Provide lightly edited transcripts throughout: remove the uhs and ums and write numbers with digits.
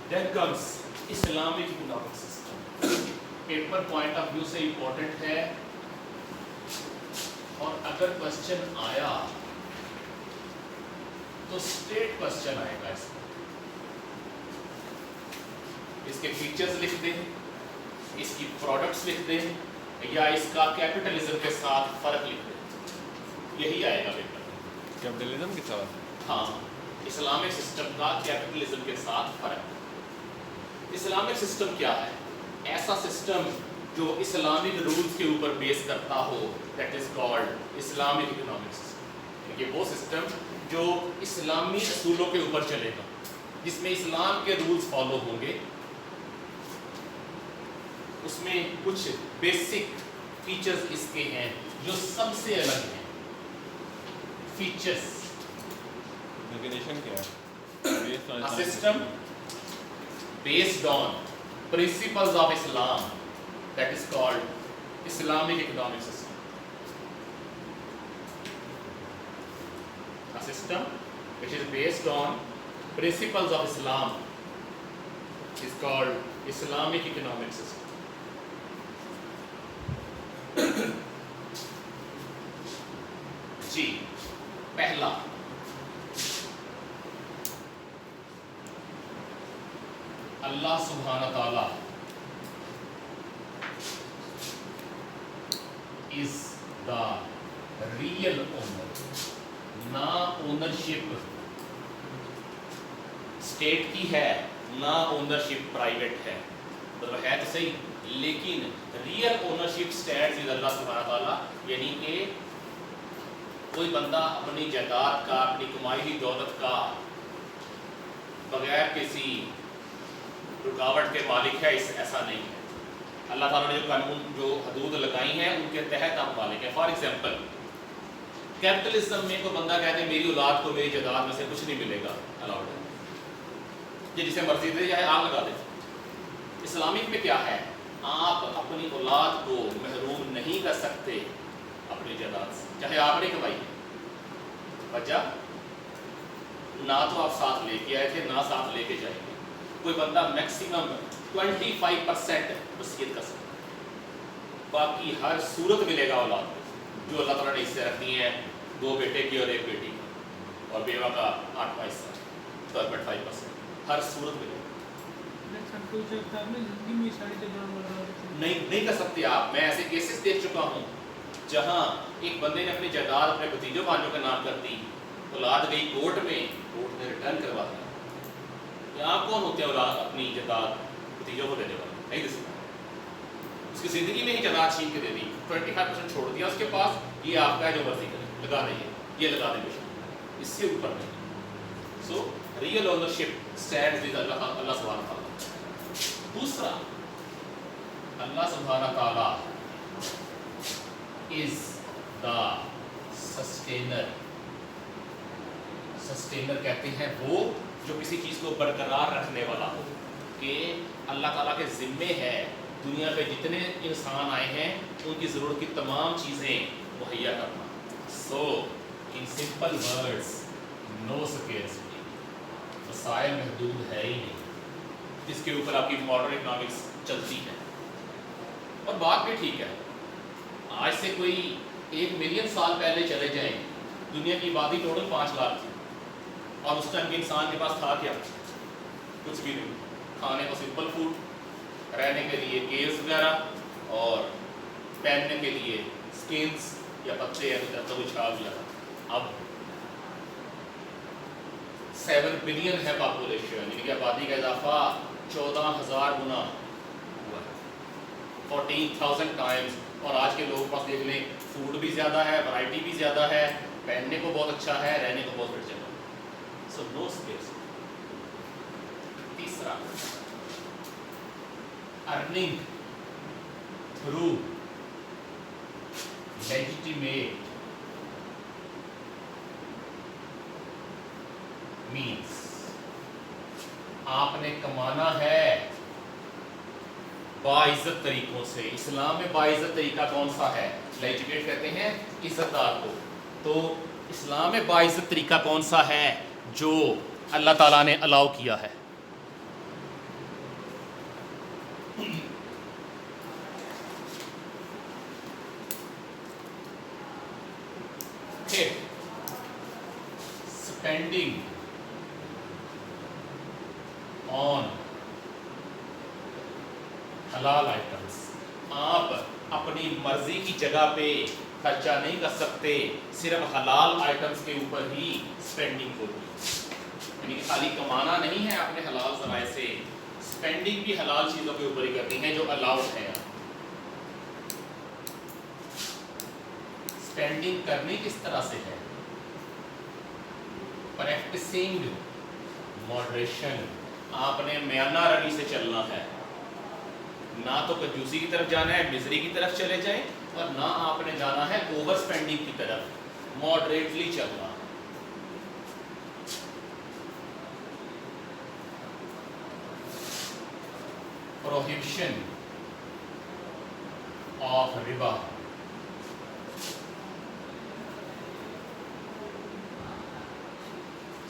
Then comes Islamic economic system. Paper point of view से important है, और अगर क्वेश्चन आया तो स्ट्रेट क्वेश्चन आएगा इसमें। इसके फीचर्स लिख दें, इसकी प्रोडक्ट्स लिख दें, या इसका कैपिटलिज्म के साथ फर्क लिख दें, यही आएगा पेपर में। कैपिटलिज्म के साथ? हाँ, इस्लामिक सिस्टम का कैपिटलिज्म के साथ फर्क। इस्लामिक सिस्टम क्या है? ऐसा सिस्टम जो इस्लामिक रूल्स के ऊपर बेस करता हो, that is called Islamic economic system. ये वो सिस्टम जो इस्लामी असूलों के ऊपर चलेगा, जिसमें इस्लाम के रूल्स फॉलो होंगे, उसमें कुछ बेसिक फीचर्स इसके हैं जो सबसे अलग हैं। फीचर्स, डेफिनेशन क्या है? A system based on principles of Islam, that is called Islamic economic system. A system which is based on principles of Islam is called Islamic economic system. जी, पहला, अल्लाह सुब्हाना ताला इज द रियल ओनर, ना ownership state की है, ना ownership private है, मतलब है तो सही, लेकिन रियल ओनरशिप स्टैंड्स विद अल्लाह सुब्हाना ताला। यानी कि कोई बंदा अपनी जायदाद का, अपनी कमाई हुई दौलत का बगैर किसी रुकावट के मालिक है, इस ऐसा नहीं है। अल्लाह ताला ने जो कानून, जो हदूद लगाई हैं, उनके तहत आप मालिक हैं। फॉर एग्जांपल, कैपिटलिज्म में कोई बंदा कहते हैं मेरी औलाद को मेरी जायदाद में से कुछ नहीं मिलेगा, अलाउड है, ये जिसे मर्जी दे चाहे आग लगा दे। इस्लामिक में क्या है? आप अपनी औलाद को महरूम नहीं कर सकते अपनी जायदाद से, चाहे आपने कमाई है। वजह, ना तो आप साथ लेके आए थे, ना साथ लेके जाएंगे। कोई बंदा मैक्सिमम 25% वसीयत कर सकता है, बाकी हर सूरत मिलेगा औलाद को जो अल्लाह ताला ने इससे रखनी है, 2 बेटे की और 1 बेटी की, और बेवा का 8वां हिस्सा, 12.5% हर सूरत मिलेगा। नहीं कर सकते आप। मैं ऐसे केसेस देख चुका हूँ जहाँ एक बंदे ने अपनी जायदाद अपने भतीजों भाइयों के नाम कर दी, औलाद गई कोर्ट में, कोर्ट ने रिटर्न करवा दिया। आप कौन होते हैं औलाद अपनी जायदाद भतीजों को देने वाले? नहीं दे सकता। उसकी ज़िंदगी में ही जायदाद छीन के दे दी, 25% छोड़ दिया उसके पास, ये आपका है, जो मर्जी करें, लगा देंगे, ये लगा देंगे, इससे ऊपर नहीं। So real ownership stands with अल्लाह सुब्हानहू तआला। दूसरा, अल्लाह सुब्हानहू तआला इज द सस्टेनर। सस्टेनर कहते हैं वो जो किसी चीज़ को बरकरार रखने वाला हो, कि अल्लाह ताला के ज़िम्मे है दुनिया पे जितने इंसान आए हैं उनकी ज़रूरत की तमाम चीज़ें मुहैया करना। So in simple words, no scarcity, वसाइल महदूद है ही नहीं, जिसके ऊपर आपकी मॉडर्न इकोनॉमिक्स चलती है। और बात भी ठीक है, आज से कोई 1 मिलियन साल पहले चले जाएं, दुनिया की आबादी टोटल 5 लाख थी, और उस टाइम के इंसान के पास था क्या? कुछ भी नहीं। खाने को सिंपल फूड, रहने के लिए केव्स वगैरह, और पहनने के लिए स्किन्स या पत्ते या कुछ छाल वगैरह। अब 7 बिलियन है पॉपुलेशन, यानी कि आबादी का इजाफा 14,000 गुना हुआ है, 14,000 टाइम्स। और आज के लोगों के पास देख लें, फूड भी ज़्यादा है, वैरायटी भी ज़्यादा है, पहनने को बहुत अच्छा है, रहने को बहुत बढ़िया है। So no space. तीसरा, अर्निंग थ्रू लेजिटिमेट मीन्स, आपने कमाना है बाइज्जत तरीकों से। इस्लाम में बाइज्जत तरीका कौन सा है? लेजिटिमेट कहते हैं इज्जतदार को। तो इस्लाम में बाइज्जत तरीका कौन सा है जो अल्लाह ताला ने अलाउ किया है? फिर स्पेंडिंग ऑन हलाल आइटम्स, आप अपनी मर्जी की जगह पे खर्चा नहीं कर सकते, सिर्फ हलाल आइटम्स के ऊपर ही स्पेंडिंग होगी। यानी खाली कमाना नहीं है आपने हलाल ज़राए से, स्पेंडिंग भी हलाल चीज़ों के ऊपर ही करनी है जो अलाउड है। स्पेंडिंग करनी किस तरह से है? प्रैक्टिसिंग मॉडरेशन, आपने म्याना रवि से चलना है, ना तो कंजूसी की तरफ जाना है, मिजरी की तरफ चले जाएं, और ना आपने जाना है ओवर स्पेंडिंग की तरफ, मॉडरेटली चलना। प्रोहिबिशन ऑफ रिबा,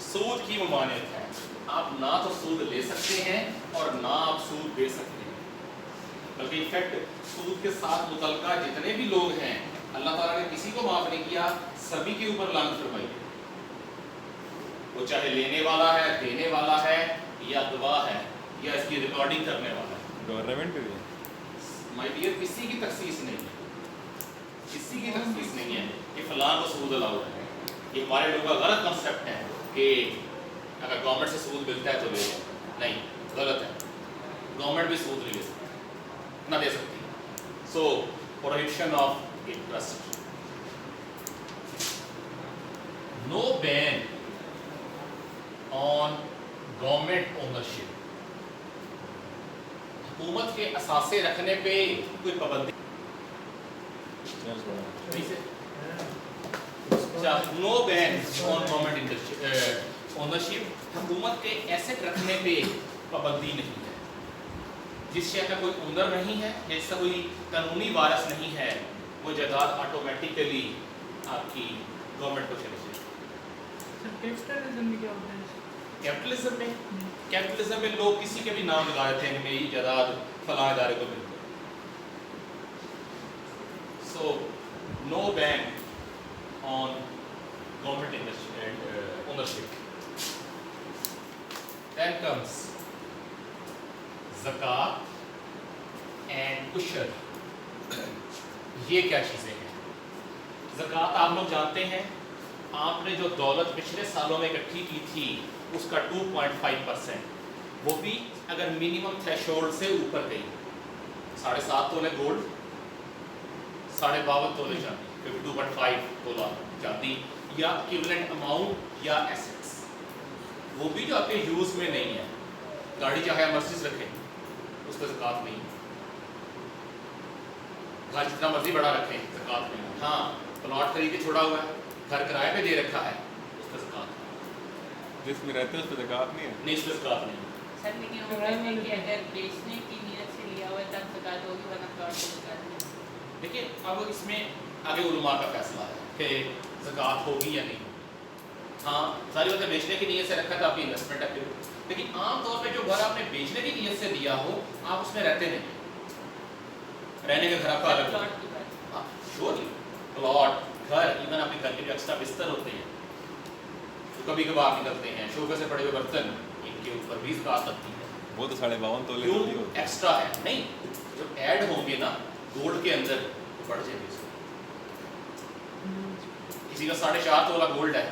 सूद की ममानियत है, आप ना तो सूद ले सकते हैं और ना आप सूद दे सकते हैं, बल्कि इनफैक्ट सूद के साथ मुतल्लका जितने भी लोग हैं अल्लाह ताला ने किसी को माफ नहीं किया, सभी के ऊपर लानत फरमाई। वो चाहे लेने वाला है, देने वाला है, या गवाह है, या इसकी रिकॉर्डिंग करने वाला है। गवर्नमेंट भी माय डियर, किसी की तखसीस नहीं है, किसी की तखसीस नहीं है कि फलां को सूद अलाउड है। ये हमारे लोगों का गलत कॉन्सेप्ट है कि अगर गवर्नमेंट से सूद मिलता है तो ले लें, नहीं, गलत है। गवर्नमेंट भी सूद नहीं ले सकती, ना दे सकती। So prohibition of interest, no ban on government ownership, हुकूमत के असासे रखने पे कोई पाबंदी नहीं से। No ban on government ownership, हुकूमत के एसेट रखने पे पाबंदी नहीं है। जिस शय का कोई ओनर नहीं है, जिसका कोई कानूनी वारिस नहीं है, वो जायदाद ऑटोमेटिकली आपकी गवर्नमेंट को चली जाएगी। कैपिटलिज्म में क्या होता है? कैपिटलिज्म में लोग किसी के भी नाम लगा देते हैं, मेरी जायदाद फलां इदारे को मिलती है। So no ban on government ownership. Then comes ज़कात एंड उशर। ये क्या चीज़ें हैं? ज़कात आप लोग जानते हैं, आपने जो दौलत पिछले सालों में इकट्ठी की थी उसका 2.5%, वो भी अगर मिनिमम थ्रेशोल्ड से ऊपर गई, 7.5 तोले गोल्ड, 52.5 तोले चांदी, क्योंकि 2.5 तोला चांदी या इक्विवेलेंट अमाउंट या एसेट्स, वो भी जो आपके यूज़ में नहीं है। गाड़ी चाहे आप मर्सिडीज रखें, उस पर ज़कात नहीं, घर जितना मर्जी बड़ा रखें, ज़कात नहीं। हाँ, प्लॉट खरीद के छोड़ा हुआ है, घर किराए पे दे रखा है, उस पर ज़कात जिसमें रहते हैं उस पर ज़कात नहीं है। नहीं, उस पर ज़कात नहीं। सर लेकिन वो कहते हैं कि अगर बेचने की नीयत से लिया हुआ है तब ज़कात होगी, वरना प्लॉट से ज़कात नहीं। देखिए, अब इसमें आगे उलमा का फैसला है कि ज़कात होगी या नहीं। हाँ, सारी बातें बेचने की नीयत से रखा था, आपकी इन्वेस्टमेंट है फिर, लेकिन आमतौर पे जो घर आपने बेचने की नीयत से लिया हो, आप उसमें रहते नहीं, रहने का घर आपका अलग है। प्लॉट की बात। हाँ, श्योरली प्लॉट, घर, इवन आपके घर के जो एक्स्ट्रा बिस्तर होते हैं जो कभी कभार निकलते हैं, शोके से पड़े हुए बर्तन, इनके ऊपर भी ज़कात लगती है। वो तो 52.5 तोले क्यों? तो नहीं होते। एक्स्ट्रा है नहीं, जो ऐड होंगे ना गोल्ड के अंदर तो बढ़ जाएंगे। किसी का 4.5 तोला गोल्ड है,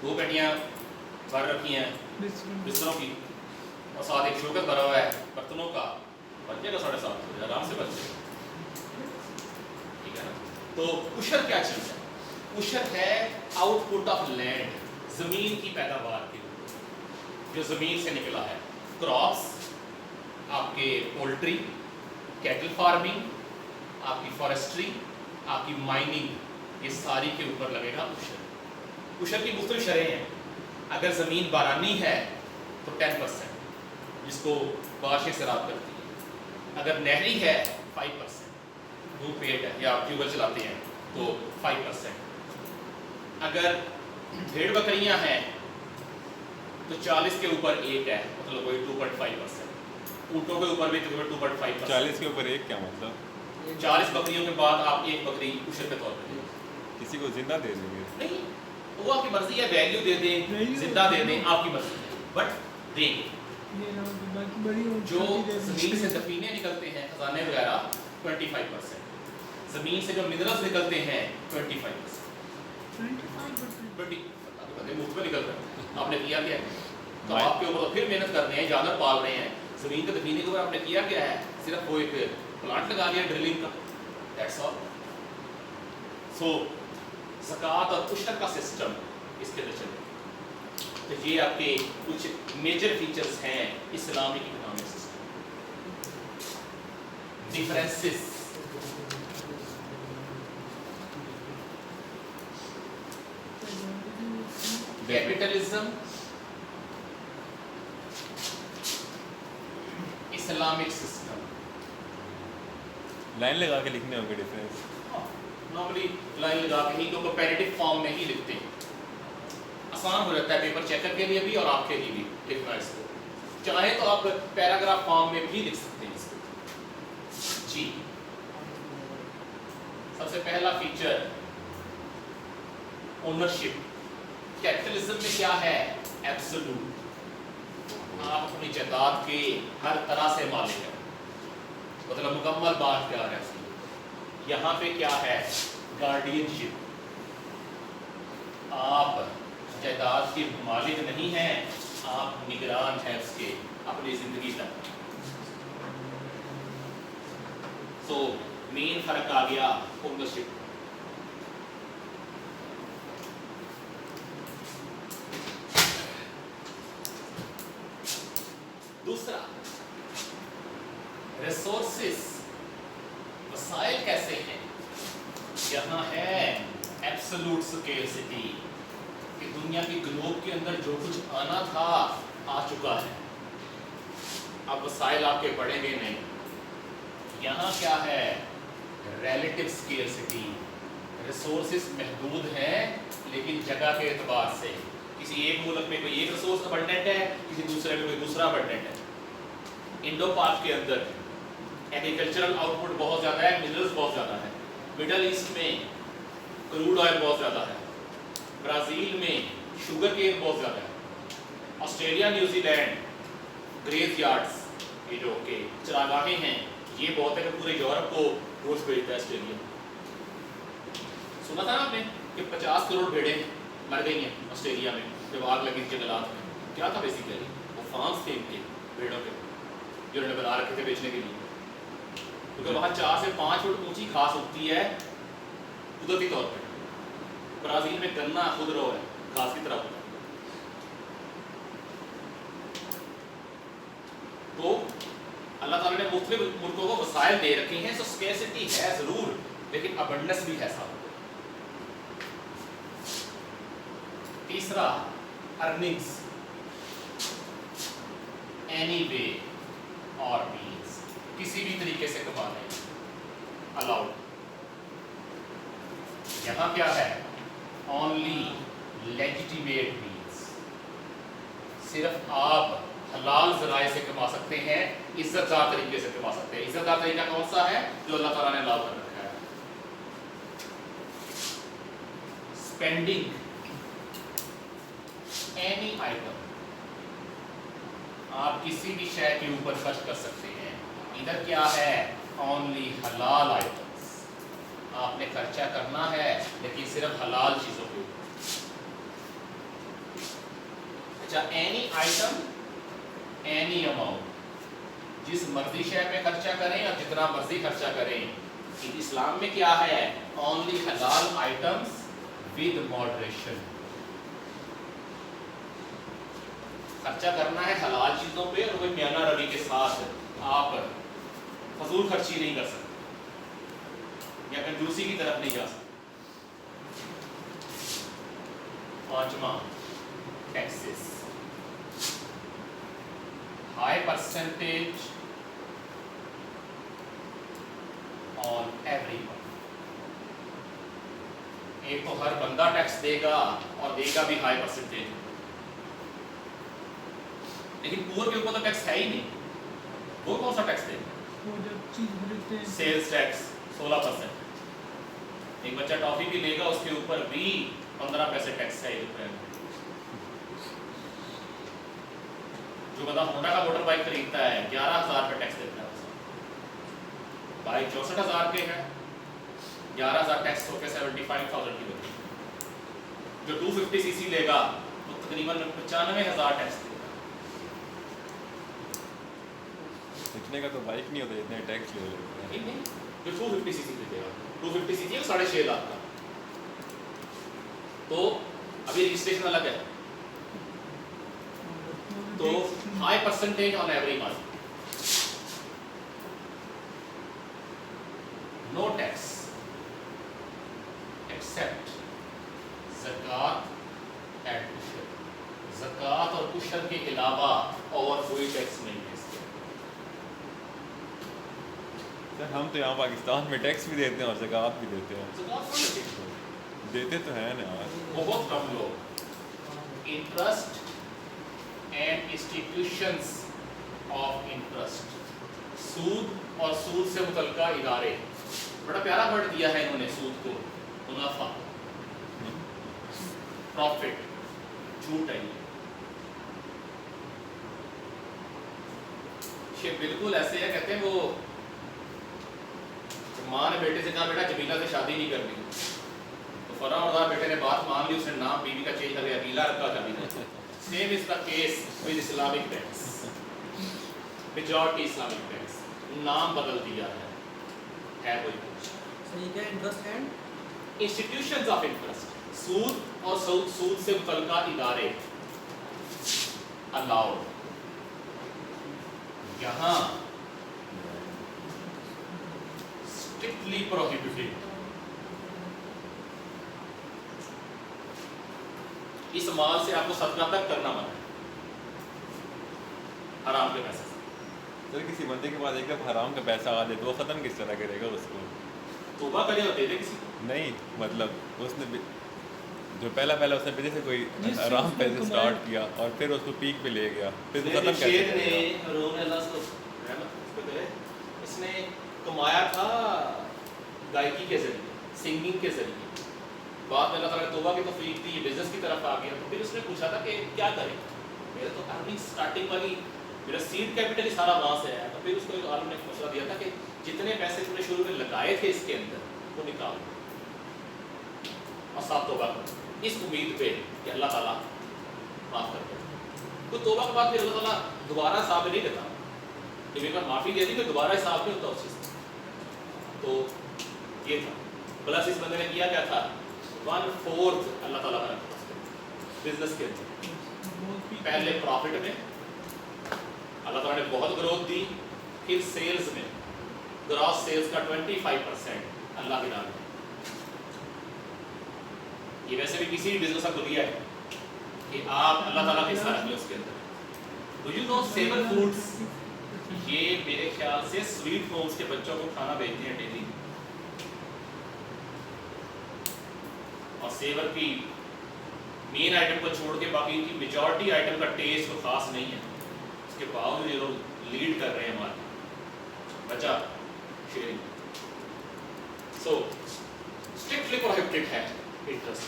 2 पेटियां भर रखी हैं बिस्तरों की, और साथ एक शोकत भरा हुआ है बर्तनों का, बच जाएगा 7.5 तोले, आराम से बच जाएगा। ठीक है ना? तो उशर क्या चीज़ है? उशर है आउटपुट ऑफ लैंड, ज़मीन की पैदावार के ऊपर जो ज़मीन से निकला है। क्रॉप्स, आपके पोल्ट्री, कैटल फार्मिंग, आपकी फॉरेस्ट्री, आपकी माइनिंग, ये सारी के ऊपर लगेगा उशर। उशर की मुख्तलिफ शरह हैं। अगर ज़मीन बारानी है तो 10%, जिसको बारिशें सराब करती है। अगर नहरी है 5%, धूप पेट है या आप ट्यूबवेल चलाते हैं तो 5%। अगर भेड़ बकरियां हैं तो 40 के ऊपर 1 है, मतलब वही 2.5%। ऊँटों के ऊपर भी तकरीबन 2.5%। 40 के ऊपर एक क्या मतलब? 40 बकरियों के बाद आप 1 बकरी उशर के तौर पर देंगे। किसी को जिंदा दे देंगे? नहीं, وہ آپ کی مرضی ہے, ویلیو دے دیں, زندہ دے دیں, آپ کی مرضی ہے, بٹ دیں گے. جو زمین سے دفینے نکلتے ہیں, خزانے وغیرہ, 25%. زمین سے جو منرلز نکلتے ہیں 25%. 20 بندے مفت میں نکل رہے ہیں, آپ نے کیا کیا ہے؟ تو آپ کے اوپر پھر محنت کر رہے ہیں, جانور پال رہے ہیں, زمین کے دفینے کے اوپر آپ نے کیا کیا ہے؟ صرف وہ ایک پلانٹ لگا دیا ڈرلنگ کا, دیٹس آل. سو زکوٰۃ اور عشر کا سسٹم اس کے اندر چلے. تو یہ آپ کے کچھ میجر فیچرز ہیں Islamic economic system. Differences capitalism, Islamic system. Line لگا کے لکھنے ہوں گے ڈفرینس. نارملی لائن لگا کے ہی تو کمپیریٹو فارم میں ہی لکھتے ہیں, آسان ہو جاتا ہے پیپر چیکر کے لیے بھی اور آپ کے لیے بھی لکھنا اس کو. چاہے تو آپ پیراگراف فارم میں بھی لکھ سکتے ہیں اس کو. جی سب سے پہلا فیچر اونرشپ. کیپٹلزم میں کیا ہے؟ ایبسولوٹ. آپ اپنی جائیداد کے ہر طرح سے مالک ہیں, مطلب مکمل بات کیا ہے. یہاں پہ کیا ہے؟ گارڈین شپ. آپ جائیداد کے مالک نہیں ہیں, آپ نگران ہیں اس کے اپنی زندگی تک. سو مین فرق آ گیا اونرشپ. دوسرا ریسورسز, وسائل کیسے ہیں. یہاں ہے ایبسولوٹ سکیرسٹی کہ دنیا کی گلوب کے اندر جو کچھ آنا تھا آ چکا ہے, اب وسائل آپ کے پڑیں گے نہیں. یہاں کیا ہے؟ ریلیٹو سکیرسٹی. ریسورسز محدود ہیں لیکن جگہ کے اعتبار سے. کسی ایک ملک میں کوئی ایک ریسورس ابنڈنٹ ہے, کسی دوسرے میں کوئی دوسرا ابنڈنٹ ہے. انڈو پاک کے اندر ایگریکلچرل آؤٹ پٹ بہت زیادہ ہے, منرلز بہت زیادہ ہے. مڈل ایسٹ میں کروڈ آئل بہت زیادہ ہے. برازیل میں شوگر کین بہت زیادہ ہے. آسٹریلیا, نیوزی لینڈ گریز یارڈز, یہ جو کہ چراگاہیں ہیں, یہ بہت ہے کہ پورے یورپ کو گوشت بھیجتا ہے آسٹریلیا. سنا تھا نا آپ نے کہ 50 کروڑ بھیڑیں مر گئی ہیں آسٹریلیا میں جب آگ لگی تھی جنگلات میں. کیا تھا بیسیکلی؟ وہ فارمز تھے ان کے بھیڑوں کے جو انہوں نے بنا رکھے تھے بیچنے کے لیے, کیونکہ وہاں 4 سے 5 فٹ اونچی گھاس اگتی ہے قدرتی طور پہ. برازیل میں گنا خود رو ہے, گھاس کی طرح ہوتا ہے. تو اللہ تعالیٰ نے مختلف ملکوں کو وسائل دے رکھے ہیں. سو اسکیرسٹی ہے ضرور, لیکن ابنڈنس بھی ہے ساتھ. تیسرا ارننگز, اینی وے اور مینز, کسی بھی طریقے سے کمانے الاؤڈ. یہاں کیا ہے؟ Only legitimate means. صرف آپ حلال ذرائع سے کما سکتے ہیں, عزت دار طریقے سے کما سکتے ہیں. عزت دار طریقہ کون سا ہے؟ جو اللہ تعالیٰ نے الاؤ کر رکھا ہے. اسپینڈنگ اینی آئٹم, آپ کسی بھی شے کے اوپر خرچ کر سکتے ہیں. ادھر کیا ہے؟ اونلی حلال آئٹمس. آپ نے خرچہ کرنا ہے لیکن صرف حلال چیزوں کے اوپر. اچھا, اینی آئٹم اینی اماؤنٹ, جس مرضی شے پہ خرچہ کریں اور جتنا مرضی خرچہ کریں. اسلام میں کیا ہے؟ اونلی حلال آئٹمس ود ماڈریشن. خرچہ کرنا ہے حلال چیزوں پہ اور کوئی میانہ روی کے ساتھ. آپ فضول خرچی نہیں کر سکتے یا کنجوسی کی طرف نہیں جا سکتے. پانچواں taxes, high percentage on every one. ایک تو ہر بندہ ٹیکس دے گا اور دے گا بھی ہائی پرسنٹیج, لیکن پور کے اوپر تو ٹیکس ہے ہی نہیں. وہ کون سا ٹیکس دے گا؟ Sales tax 16%. ایک بچہ ٹافی بھی لے گا اس کے اوپر بھی 15 पैसे टैक्स है 1 रुपये में। जो बंदा होंडा का मोटर बाइक खरीदता है 11,000 रुपये टैक्स देता है, बाइक 64,000 के है, 11,000 टैक्स होकर 75,000 की बनी। जो 250 सीसी लेगा तो तकरीबन 95,000 टैक्स देगा। इतने का तो बाइक नहीं होता जितने टैक्स ले लेते हैं। नहीं, जो 250 सीसी लेगा 250 सीसी है 6.5 लाख का, तो अभी रजिस्ट्रेशन अलग है, तो high percentage on every month, no tax except zakat and ushr. ज़कात और उशर के अलावा और कोई टैक्स नहीं है इसके। सर हम तो यहाँ पाकिस्तान में टैक्स भी देते हैं और ज़कात भी देते हैं। ज़कात कौन देता है? देते तो हैं ना यार। बहुत कम लोग। Interest and institutions of interest, सूद और सूद से मुतल्लिका इदारे। बड़ा प्यारा वर्ड दिया है इन्होंने सूद को, मुनाफा, प्रॉफिट, झूठ है ये बिल्कुल ऐसे है। कहते हैं वो माँ ने बेटे से कहा बेटा जमीला से शादी नहीं करनी, तो फौरन बेटे ने बात मान ली, उसने नाम बीवी का चेंज कर दिया, अकीला रखा Jamila. Same is the case with Islamic banks, majority Islamic banks नाम बदल दिया है वही कुछ। सही क्या interest and institutions of interest, सूद और सूद से मुतल्लिका इदारे अलाउड। यहाँ स्ट्रिक्टली प्रोहिबिटेड। इस माल से आपको सदका तक करना मना है, हराम के पैसे से। सर किसी बंदे के पास एकदम हराम का पैसा आ जाए तो वो ख़त्म किस तरह करेगा उसको? तौबा करे और दे दे किसी को। नहीं मतलब उसने जो पहला उसने पहले से कोई हराम पैसे स्टार्ट किया और फिर उसको पीक पे ले गया, फिर वो ख़त्म कैसे करेगा? इसने कमाया था गायकी के जरिए, सिंगिंग के जरिए, बाद में अल्लाह ताला ने तौबा की तौफीक दी, बिजनेस की तरफ आ गया। तो फिर उसने पूछा था कि क्या करें, मेरे तो अर्निंग स्टार्टिंग वाली मेरा सीड कैपिटल ही सारा वहाँ से आया। तो फिर उसको आलम ने मशवरा दिया था कि जितने पैसे तुमने शुरू में लगाए थे इसके अंदर वो निकाल और साथ तौबा करो, इस उम्मीद पे कि अल्लाह ताला माफ़ कर दे। तो तौबा के बाद फिर अल्लाह ताला दोबारा हिसाब नहीं देता कि एक बार माफ़ी दे दी तो दोबारा हिसाब नहीं होता उस चीज़ का। तो ये था, प्लस इस बंदे ने किया क्या था, 1/4 अल्लाह ताला का बिजनेस के अंदर। पहले प्रॉफिट में अल्लाह ताला ने बहुत ग्रोथ दी, फिर सेल्स में ग्रॉस सेल्स का 25% अल्लाह के नाम में। ये वैसे भी किसी भी बिजनेस का दिया है कि आप अल्लाह ताला का हिस्सा रखिए उसके अंदर। Do you know saver foods, ये मेरे ख्याल से स्वीट होम्स के बच्चों को खाना भेजते हैं डेली, और सेवर की मेन आइटम को छोड़ के बाकी की मेजॉरिटी आइटम का टेस्ट तो खास नहीं है, उसके बावजूद ये लोग लीड कर रहे हैं हमारे बचा शेयरिंग। सो स्ट्रिक्टली प्रोहिबिटेड है interest.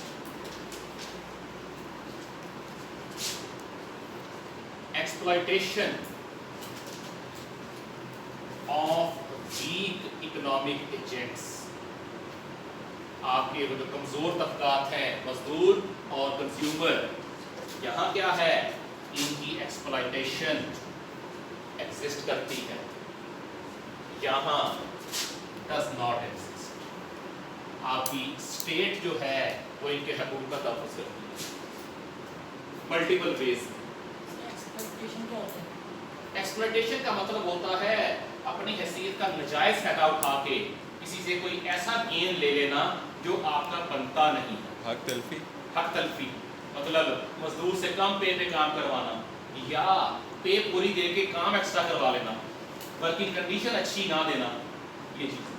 Exploitation of weak economic agents, आपके जो कमजोर तबकात हैं, मजदूर और कंज्यूमर, यहाँ क्या है, इनकी एक्सप्लॉयटेशन एग्जिस्ट करती है, यहाँ डज नॉट एग्जिस्ट। आपकी स्टेट जो है वो इनके हकूक़ का तहफ़्फ़ुज़ करती है मल्टीपल वेज। एक्सपेक्टेशन क्या होता है? एक्सप्लॉयटेशन का मतलब होता है अपनी हैसियत का नजायज़ फ़ायदा उठा के किसी से कोई ऐसा गेन ले लेना जो आपका बनता नहीं है। हक तलफी, हक तलफी मतलब मजदूर से कम पे पे काम करवाना या पे पूरी दे के काम एक्स्ट्रा करवा लेना, बल्कि कंडीशन अच्छी ना देना, ये चीज़।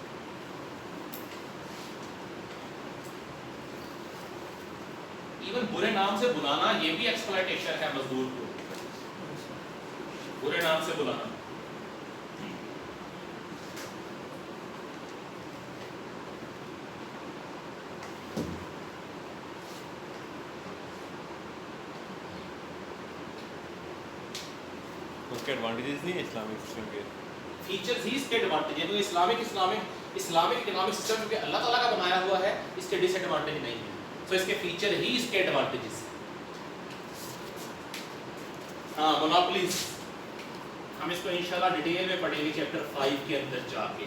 इवन बुरे नाम से बुलाना ये भी एक्सप्लॉयटेशन है, मजदूर को बुरे नाम से बुलाना। اس کے ایڈوانٹیجز نہیں ہیں اسلامک سسٹم کے؟ فیچرز ہی اس کے ایڈوانٹیج ہیں. کیونکہ اسلامک اکنامک سسٹم کیونکہ اللہ تعالیٰ کا بنایا ہوا ہے, اس کے ڈس ایڈوانٹیج نہیں ہے. سو اس کے فیچر ہی اس کے ایڈوانٹیجز. ہاں مونوپلیز ہم اس کو انشاءاللہ ڈیٹیل میں پڑھیں گے چیپٹر 5 کے اندر جا کے.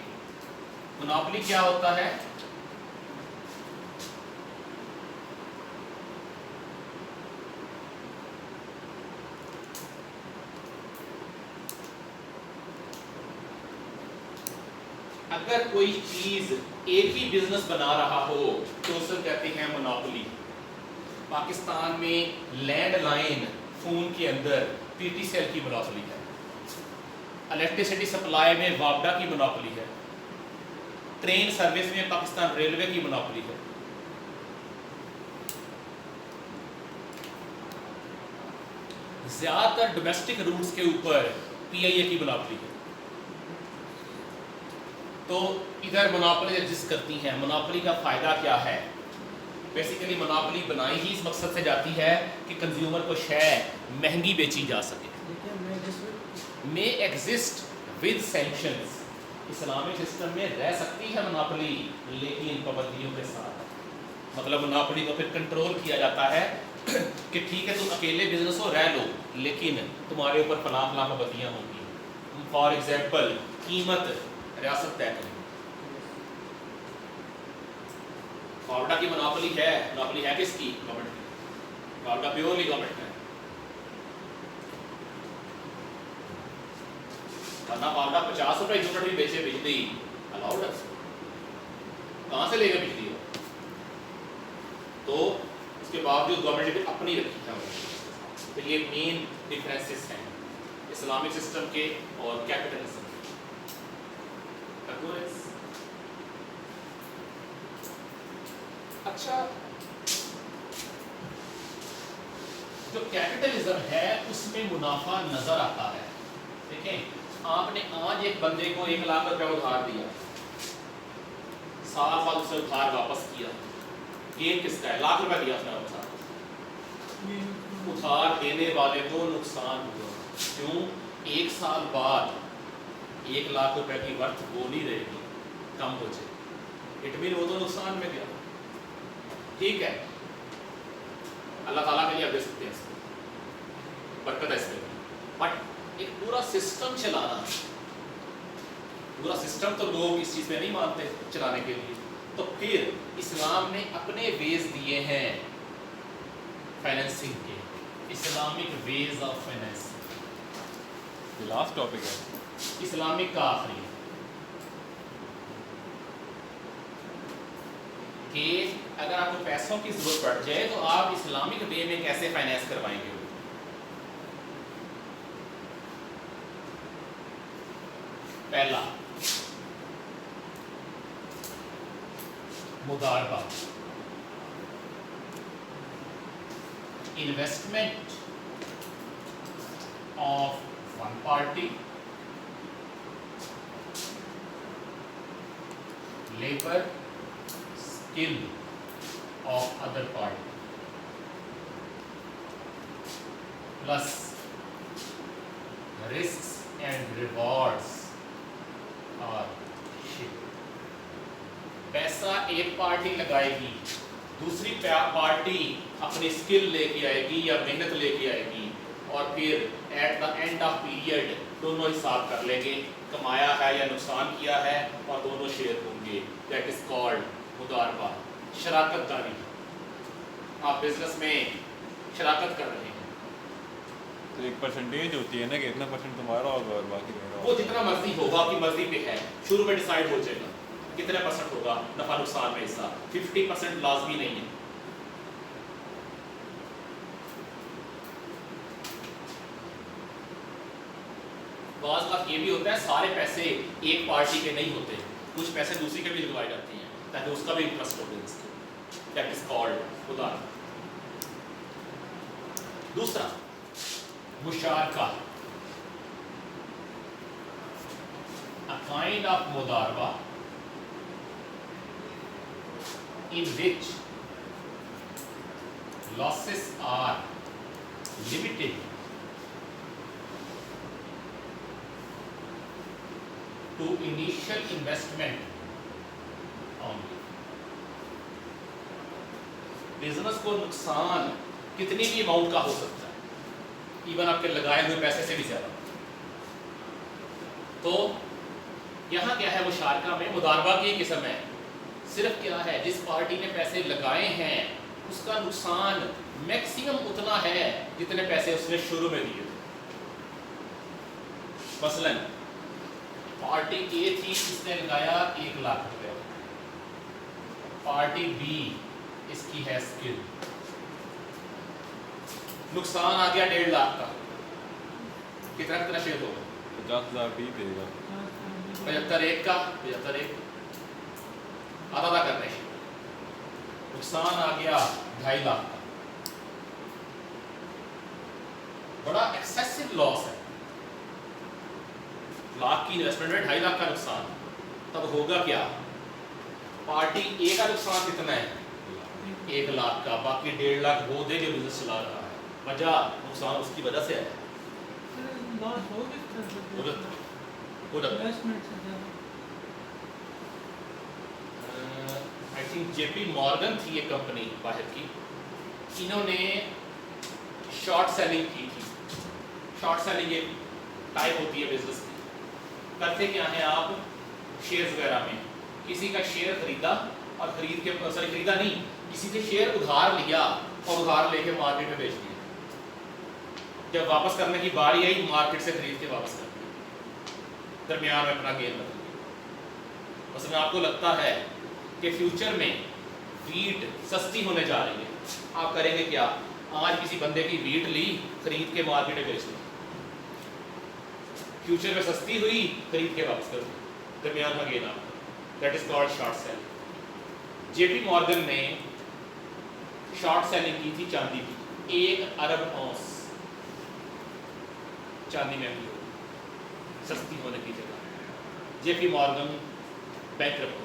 مونوپلی کیا ہوتا ہے؟ اگر کوئی چیز ایک ہی بزنس بنا رہا ہو تو اسے کہتے ہیں مونوپلی. پاکستان میں لینڈ لائن فون کے اندر پی ٹی سیل کی مونوپلی ہے. الیکٹریسٹی سپلائی میں وابڈا کی مونوپلی ہے. ٹرین سروس میں پاکستان ریلوے کی مونوپلی ہے. زیادہ تر ڈومیسٹک روٹس کے اوپر پی آئی اے کی مونوپلی ہے. تو ادھر مونوپلی ایگزسٹ کرتی ہیں. مونوپلی کا فائدہ کیا ہے؟ بیسیکلی مونوپلی بنائی ہی اس مقصد سے جاتی ہے کہ کنزیومر کو شے مہنگی بیچی جا سکے. میں exist with sanctions. Islamic system میں رہ سکتی ہے مونوپلی لیکن پابندیوں کے ساتھ. مطلب مونوپلی کو پھر کنٹرول کیا جاتا ہے کہ ٹھیک ہے تم اکیلے بزنس ہو رہ لو لیکن تمہارے اوپر فلاں فلاں پابندیاں ہوں گی. فار ایگزامپل قیمت ریاست طے کرے. فاوڈا کی مونوپلی ہے. مونوپلی ہے کس کی؟ گورنمنٹ کی. فاوڈا پیورلی گورنمنٹ ہے. ورنہ فاوڈا 50 روپے یونٹ بھی بیچے بجلی الاؤڈ ہے. کہاں سے لے گا بجلی ہو؟ تو اس کے باوجود گورنمنٹ نے اپنی رکھی ہے. تو یہ مین ڈفرینسز ہیں اسلامک سسٹم کے اور کیپٹلزم. اچھا جو کیپٹلزم ہے اس میں منافع نظر آتا ہے. دیکھیں آپ نے آج ایک بندے کو 1 لاکھ روپے ادھار دیا, سال بعد اسے ادھار واپس کیا. گین کس کا ہے؟ لاکھ روپے دیا اس نے واپس. ادھار دینے والے کو نقصان ہوا. کیوں؟ 1 سال بعد 1 لاکھ روپے کی ورتھ وہ نہیں رہے گی, کم ہو جائے. اٹ مین وہ تو نقصان میں گیا. ٹھیک ہے, اللہ تعالیٰ کے لیے آپ دے سکتے ہیں اس کو, برکت ہے اس میں. بٹ ایک پورا سسٹم چلانا, پورا سسٹم تو لوگ اس چیز میں نہیں مانتے چلانے کے لیے. تو پھر اسلام نے اپنے ویز دیے ہیں فائنینسنگ کے. Islamic ways of financing. یہ لاسٹ ٹاپک ہے اسلامک کا آخری کہ اگر آپ کو پیسوں کی ضرورت پڑ جائے تو آپ اسلامک وے میں کیسے فائنینس کروائیں گے. پہلا مضاربہ. Investment of one party, labour skill of other party plus risks and rewards are shared. پیسہ ایک پارٹی لگائے گی, دوسری پارٹی اپنی سکل لے کے آئے گی یا محنت لے کے آئے گی, اور پھر at the end of period دونوں حساب کر لیں گے کمایا ہے یا نقصان کیا ہے, اور دونوں شیئر ہوں گے. دیٹ از کالڈ مضاربہ, شراکت داری. آپ بزنس میں شراکت کر رہے ہیں. تو ایک پرسنٹیج ہوتی ہے نا کہ اتنا پرسنٹ تمہارا ہوگا اور باقی میرا. وہ جتنا مرضی ہوگا, آپ کی مرضی پہ ہے. شروع میں ڈیسائیڈ ہو جائے گا کتنے پرسنٹ ہوگا نفع نقصان میں حصہ. 50% لازمی نہیں ہے. بعض وقت یہ بھی ہوتا ہے سارے پیسے ایک پارٹی کے نہیں ہوتے, کچھ پیسے دوسری کے بھی لگوائے جاتے ہیں تاکہ اس کا بھی انٹرسٹ ہو بزنس کے. دیٹ از کالڈ ادھار. دوسرا مشارکہ, a kind of مضاربہ in which losses are limited to initial investment only. Business को नुकसान कितनी भी अमाउंट का हो सकता है, इवन आपके लगाए हुए पैसे से भी ज़्यादा। तो यहाँ क्या है, मुशारका में मुदारबा की किस्म है, सिर्फ क्या है, जिस पार्टी ने पैसे लगाए हैं उसका नुकसान मैक्सिमम उतना है जितने पैसे उसने शुरू में दिए थे। मसलन पार्टी ए थी, इसने लगाया 1 लाख रुपए, पार्टी बी इसकी है स्किल, नुकसान आ गया 1.5 लाख का, कितना कितना शेयर होगा? 50,000 भी देगा, 75 एक का, 75 एक आधा आधा करने शेयर, नुकसान आ गया 2.5 लाख का, बड़ा एक्सेसिव लॉस है। लाख की इन्वेस्टमेंट में 2.5 लाख का नुकसान, तब होगा क्या? पार्टी ए का नुकसान कितना है? 1 लाख का, बाकी 1.5 लाख वो दे जो बिजनेस चला रहा है, वजह नुकसान उसकी वजह से है। आई थिंक JP मॉर्गन थी ये कंपनी बाहर की, इन्होंने शॉर्ट सेलिंग की थी। शॉर्ट सेलिंग एक टाइप होती है बिजनेस की। करते क्या है, आप शेयर्स वगैरह में किसी का शेयर खरीदा और खरीदा नहीं, किसी से शेयर उधार लिया और उधार लेके मार्केट में बेच दिया, जब वापस करने की बारी आई मार्केट से खरीद के वापस कर दिया, दरमियान में अपना गेन बदल दिया। बस में आपको लगता है कि फ्यूचर में वीट सस्ती होने जा रही है, आप करेंगे क्या? आज किसी बंदे की वीट ली, खरीद के मार्केट में बेच दी, फ्यूचर में सस्ती हुई, खरीद के वापस कर दी, दरमियान में गेन आपका। That is called short selling. JP Morgan ने शॉर्ट सेलिंग की थी चांदी की, 1 अरब औंस चांदी महंगी हो, सस्ती होने की जगह। JP मॉर्गन बैंकरप्ट,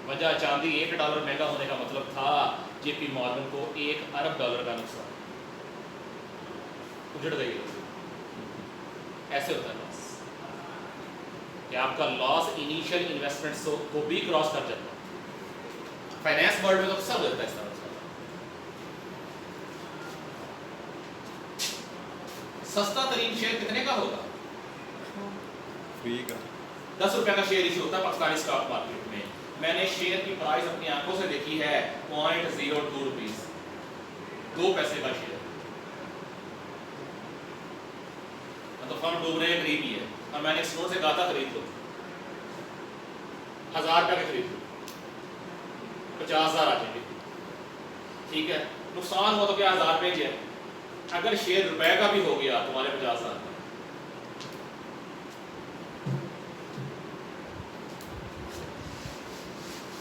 वजह चांदी $1 महंगा होने का मतलब था JP मॉर्गन को $1 अरब का नुकसान, उजड़ गई। ऐसे होता है लॉस, कि आपका लॉस इनिशियल इन्वेस्टमेंट को भी क्रॉस कर जाता है। फाइनेंस वर्ल्ड में तो सब होता है इस तरह से। सस्ता तरीन शेयर कितने का होगा? फ्री का 10 रुपए का शेयर इशू होता है पाकिस्तानी स्टॉक मार्केट में। मैंने शेयर की प्राइस अपनी आंखों से देखी है, 0.02 रुपीस, 2 पैसे का शेयर। तो फर्म डूबने के करीब ही है, और मैंने एक स्टोर से कहा था खरीद लो, 1000 रुपये के खरीद लो, 50,000 आ जाएंगे, ठीक है। नुकसान हो तो क्या 1000 रुपये है, अगर शेयर रुपए का भी हो गया तुम्हारे 50,000 का,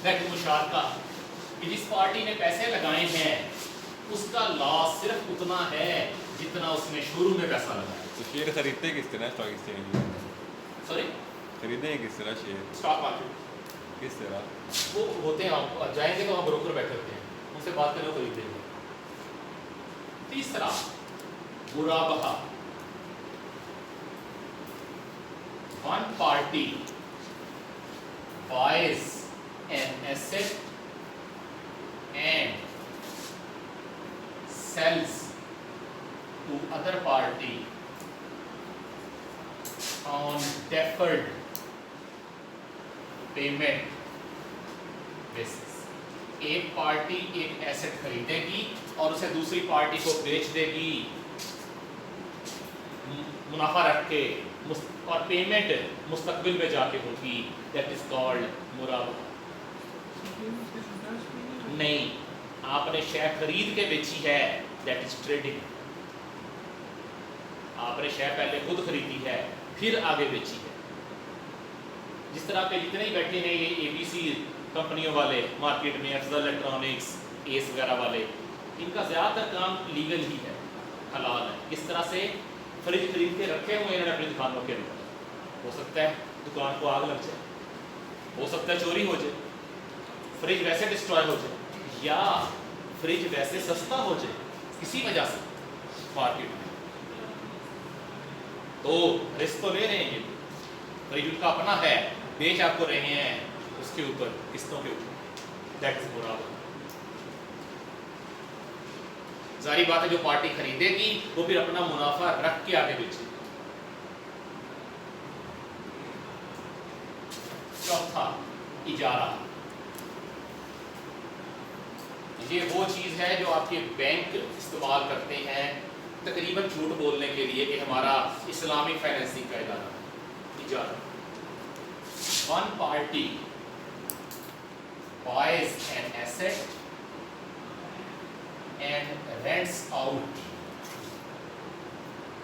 लेकिन मुशारका कि जिस पार्टी ने पैसे लगाए हैं उसका लॉस सिर्फ उतना है जितना उसने शुरू में पैसा लगाया। तो शेयर खरीदते किस तरह स्टॉक एक्सचेंज में? सॉरी, खरीदे किस तरह शेयर? स्टॉक मार्केट किस तरह? वो होते हैं, आप जाएंगे तो वहाँ ब्रोकर बैठे होते हैं, उनसे बात करें खरीद देंगे। तीसरा, मुराबहा, one party buys an asset and sells to other party on deferred payment basis। एक पार्टी एक एसेट खरीदेगी और उसे दूसरी पार्टी को बेच देगी मुनाफा रख के, और पेमेंट मुस्तकबिल में जाके होगी, दैट इज कॉल्ड मुराबहा। नहीं, आपने शेयर खरीद के बेची है, दैट इज ट्रेडिंग। आपने शेयर पहले खुद खरीदी है फिर आगे बेची है। जिस तरह पे जितने ही बैठे हैं ये ABC कंपनियों वाले मार्केट में, अफजल इलेक्ट्रॉनिक्स, एस वगैरह वाले, इनका ज़्यादातर काम लीगल ही है, हलाल है। किस तरह से फ्रिज खरीद के रखे हुए इन्होंने अपनी दुकानों के अंदर, हो सकता है दुकान को आग लग जाए, हो सकता है चोरी हो जाए, फ्रिज वैसे डिस्ट्रॉय हो जाए, या फ्रिज वैसे सस्ता हो जाए किसी वजह से मार्केट में। तो रिस्क तो ले रहे हैं ये, तो जिनका अपना है बेच आपको रहे हैं उसके ऊपर, किस्तों के ऊपर, दैट इज मुराद। जारी बात है जो पार्टी खरीदेगी वो फिर अपना मुनाफा रख के आगे बेचेगी। चौथा, इजारा। ये वो चीज है जो आपके बैंक इस्तेमाल करते हैं तकरीबन झूठ बोलने के लिए कि हमारा इस्लामिक फाइनेंसिंग का इदारा, इजारा। One party buys an asset and rents out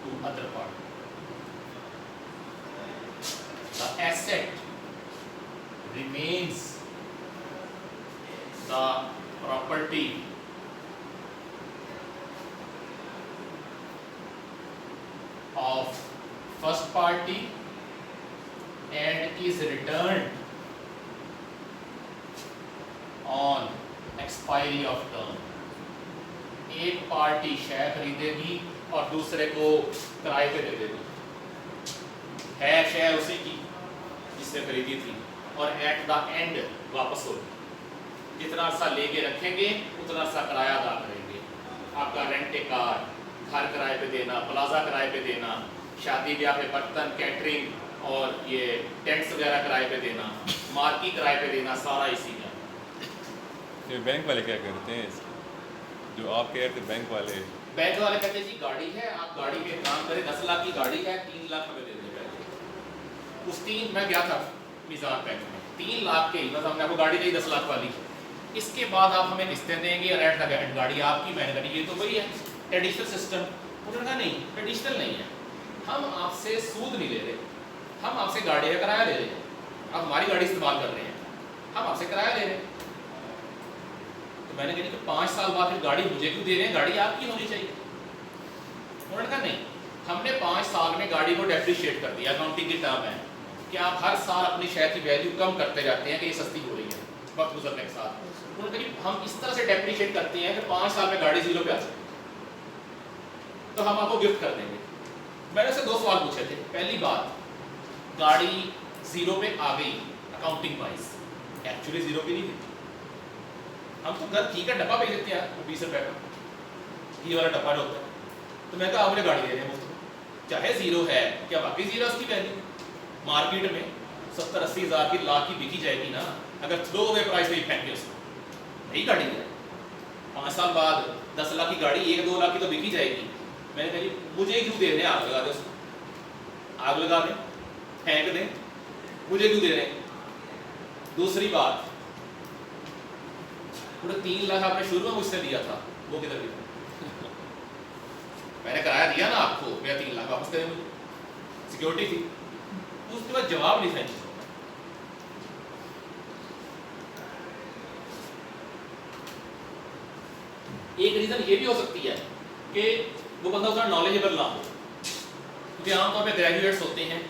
to other party. The asset remains the property of first party and is returned on expiry of term. एक पार्टी शेयर खरीदेगी और दूसरे को किराए पे दे देगी, है शेयर उसी की जिसने खरीदी थी, और एट द एंड वापस होगी। जितना अरसा लेके रखेंगे उतना अरसा किराया अदा करेंगे। आपका रेंट ए कार, घर किराए पे देना, प्लाजा किराए पे देना, शादी ब्याह पे बर्तन, कैटरिंग और ये टेंट्स वगैरह किराए पे देना, मार्की किराए पे देना, सारा इसी का। ये बैंक वाले क्या करते हैं इसका? जो आप कह रहे थे बैंक वाले कहते हैं जी गाड़ी है, आप गाड़ी में काम करें, 10 लाख की गाड़ी है, 3 लाख हमें दे दें पहले। उस 3 मैं गया था मिजान बैंक में, 3 लाख के बस हमने आपको गाड़ी दी 10 लाख वाली, इसके बाद आप हमें किस्तें देंगे और एट द एंड गाड़ी आपकी। मैंने कहा ये तो वही है ट्रेडिशनल सिस्टम। उन्होंने कहा नहीं, ट्रेडिशनल नहीं है, हम आपसे सूद नहीं ले रहे, हम आपसे गाड़ी का किराया ले रहे हैं, आप हमारी गाड़ी इस्तेमाल कर रहे हैं, हम आपसे किराया ले रहे हैं। मैंने कहा कि 5 साल बाद फिर गाड़ी मुझे क्यों दे रहे हैं, गाड़ी आपकी होनी चाहिए। उन्होंने कहा नहीं, हमने 5 साल में गाड़ी को डेप्रिशिएट कर दिया, अकाउंटिंग की टर्म है कि आप हर साल अपनी शेयर की वैल्यू कम करते जाते हैं कि ये सस्ती हो रही है वक्त गुजरने के साथ। उन्होंने कहा कि हम इस तरह से डेप्रिशिएट करते हैं कि 5 साल में गाड़ी 0 पे आ जाए, तो हम आपको गिफ्ट कर देंगे। मैंने उससे 2 सवाल पूछे थे। पहली बात, गाड़ी 0 पे आ गई अकाउंटिंग वाइज, एक्चुअली 0 पे नहीं थी। हम तो घर घी का डब्बा बेच देते हैं 20 रुपए का, घी वाला डब्बा जो होता है, तो मैं कहा आपने गाड़ी दे रहे हैं मुफ्त, चाहे 0 है, क्या वाकई 0 उसकी वैल्यू? मार्केट में 70-80 हज़ार की, लाख की बिकी जाएगी ना, अगर थ्रो अवे प्राइस नहीं फेंके उसको, नहीं गाड़ी है। 5 साल बाद 10 लाख की गाड़ी 1-2 लाख की तो बिकी जाएगी। मैंने कहा मुझे क्यों दे रहे हैं, आग लगा दे उसको, आग लगा दें, फेंक दें, मुझे क्यों दे रहे हैं? दूसरी बात, पूरे 3 लाख आपने शुरू में मुझसे दिया था, वो किधर गया? मैंने किराया दिया ना आपको, मेरा 3 लाख वापस करें मुझे, सिक्योरिटी थी। उसके बाद जवाब नहीं था। एक रीजन ये भी हो सकती है कि वो बंदा उतना नॉलेजेबल ना हो, क्योंकि आमतौर पे ग्रेजुएट्स होते हैं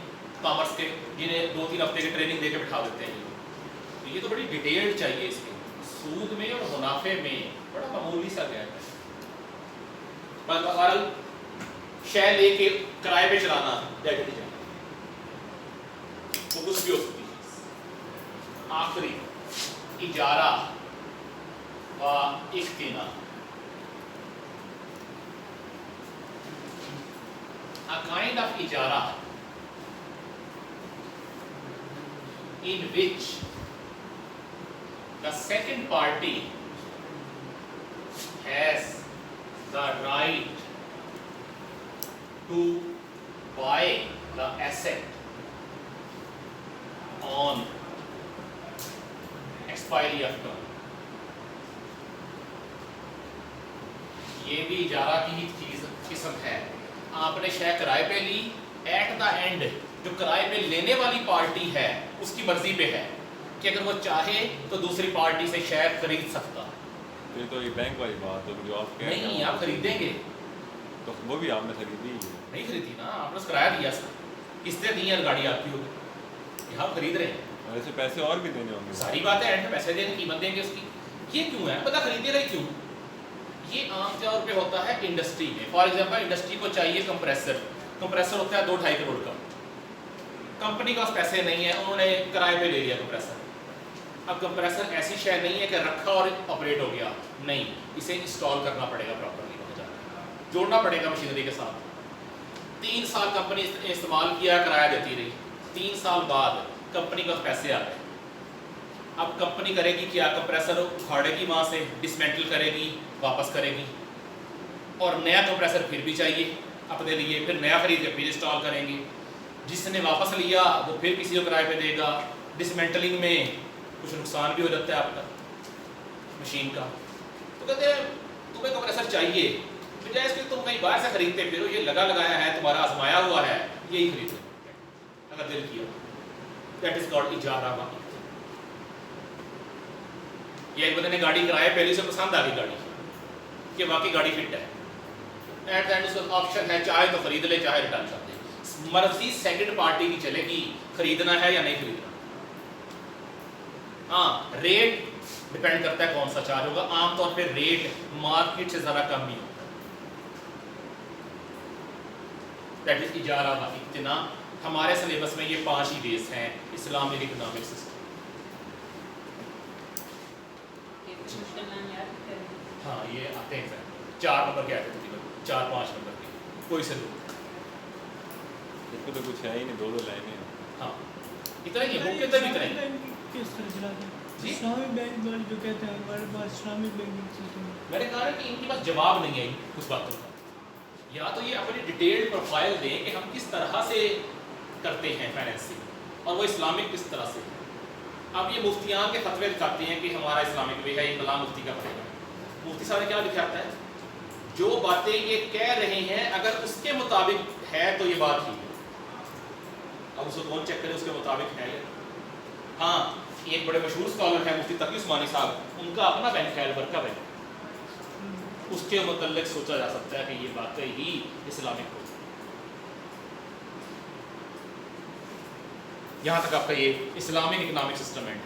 कॉमर्स के, जिन्हें 2-3 हफ्ते की ट्रेनिंग देके बिठा देते हैं। तो ये तो बड़ी डिटेल्ड चाहिए इसके, सूद में और मुनाफे में बड़ा मामूली सा गैप है। बहरहाल शेयर लेके किराए पे चलाना डेट नहीं जाए, वो कुछ भी हो सकती है। आखिरी, इजारा व इख्तिना। A kind of ijara in which the second party has the right to buy the asset on expiry of term. ये भी इजारा की ही चीज किस्म है। आपने शेयर किराए पे ली, एट द एंड जो किराए पे लेने वाली पार्टी है उसकी मर्जी पे है कि अगर वो चाहे तो दूसरी पार्टी से शेयर खरीद सकता। तो ये बैंक वाली बात है जो आप कह रहे हैं। नहीं, आप खरीदेंगे तो वो भी आपने खरीदी है? नहीं खरीदी ना, आपने किराया दिया, किस्तें दी हैं, गाड़ी आपकी होगी, आप खरीद रहे हैं। और ऐसे पैसे और भी देने होंगे? सारी बात है, एंड में पैसे देने, कीमत देंगे उसकी। ये क्यों है पता, खरीदेगा ही क्यों? ये आमतौर पे होता है इंडस्ट्री में। फॉर एग्जांपल इंडस्ट्री को चाहिए कंप्रेसर, कंप्रेसर होता है 2-2.5 करोड़ का, कंपनी के पास पैसे नहीं है, उन्होंने किराए पे ले लिया कंप्रेसर। अब कंप्रेसर ऐसी शय नहीं है कि रखा और ऑपरेट हो गया, नहीं, इसे इंस्टॉल करना पड़ेगा प्रॉपरली, वहाँ जाकर जोड़ना पड़ेगा मशीनरी के साथ। 3 साल कंपनी इस्तेमाल किया, किराया देती रही, 3 साल बाद कंपनी के पास पैसे आ गए। अब कंपनी करेगी क्या, कंप्रेसर उखाड़ेगी वहाँ से, डिसमेंटल करेगी, वापस करेगी, और नया कंप्रेसर फिर भी चाहिए अपने लिए, फिर नया खरीद के फिर इंस्टॉल करेंगे। जिसने वापस लिया वो फिर किसी को किराए पे देगा। डिसमेंटलिंग में कुछ नुकसान भी हो जाता है आपका मशीन का। तो कहते हैं तुम्हें कंप्रेसर चाहिए, बजाय इसके तुम कहीं बाहर से खरीदते फिरो, ये लगा लगाया है, तुम्हारा आजमाया हुआ है, यही खरीदो अगर दिल किया। दैट इज कॉल्ड इजारा वाक़ई। ये एक बंदे ने गाड़ी किराए पहले से पसंद आ गई गाड़ी कि वाकई गाड़ी फिट है, एट द एंड उसका ऑप्शन है, चाहे तो खरीद ले चाहे रिटर्न कर दे, मर्जी सेकंड पार्टी की चलेगी, खरीदना है या नहीं खरीदना। हाँ, रेट डिपेंड करता है कौन सा चार्ज होगा, आमतौर पे रेट मार्केट से ज़्यादा कम ही होता है। दैट इज इजारा व इक्तिना। हमारे सिलेबस में ये 5 ही बेस हैं इस्लामिक इकोनॉमिक सिस्टम। हाँ, ये आते हैं 4 नंबर के आते थे, 4-5 नंबर के, कोई से दो, इसमें तो कुछ है ही नहीं, 2 लाइनें हैं। हाँ इतना ही है, बुक के अंदर भी इतना ही है। किस तरह चलाते हैं जी? इस्लामिक बैंक वाले जो कहते हैं हमारे पास इस्लामिक बैंकिंग सिस्टम है। मैंने कहा है कि इनके पास जवाब नहीं है कुछ बातों का, या तो ये अपनी डिटेल्ड प्रोफाइल दें कि हम किस तरह से करते हैं फाइनेंसिंग, और वो इस्लामिक किस तरह से। अब ये मुफ्तियान के फतवे दिखाते हैं कि हमारा इस्लामिक वे है, ये कलाम मुफ्ती का पड़ेगा। मुफ्ती साहब ने क्या दिखाता है, जो बातें ये कह रहे हैं अगर उसके मुताबिक है तो ये बात ही है। अब उसको कौन चेक करे उसके मुताबिक है ये। हाँ, एक बड़े मशहूर स्कॉलर हैं मुफ्ती तकी उस्मानी साहब, उनका अपना बैंक है अलबरका बैंक, उसके मुतल्लिक सोचा जा सकता है कि ये बातें ही इस्लामिक हो। यहाँ तक आपका ये इस्लामिक इकोनॉमिक सिस्टम है।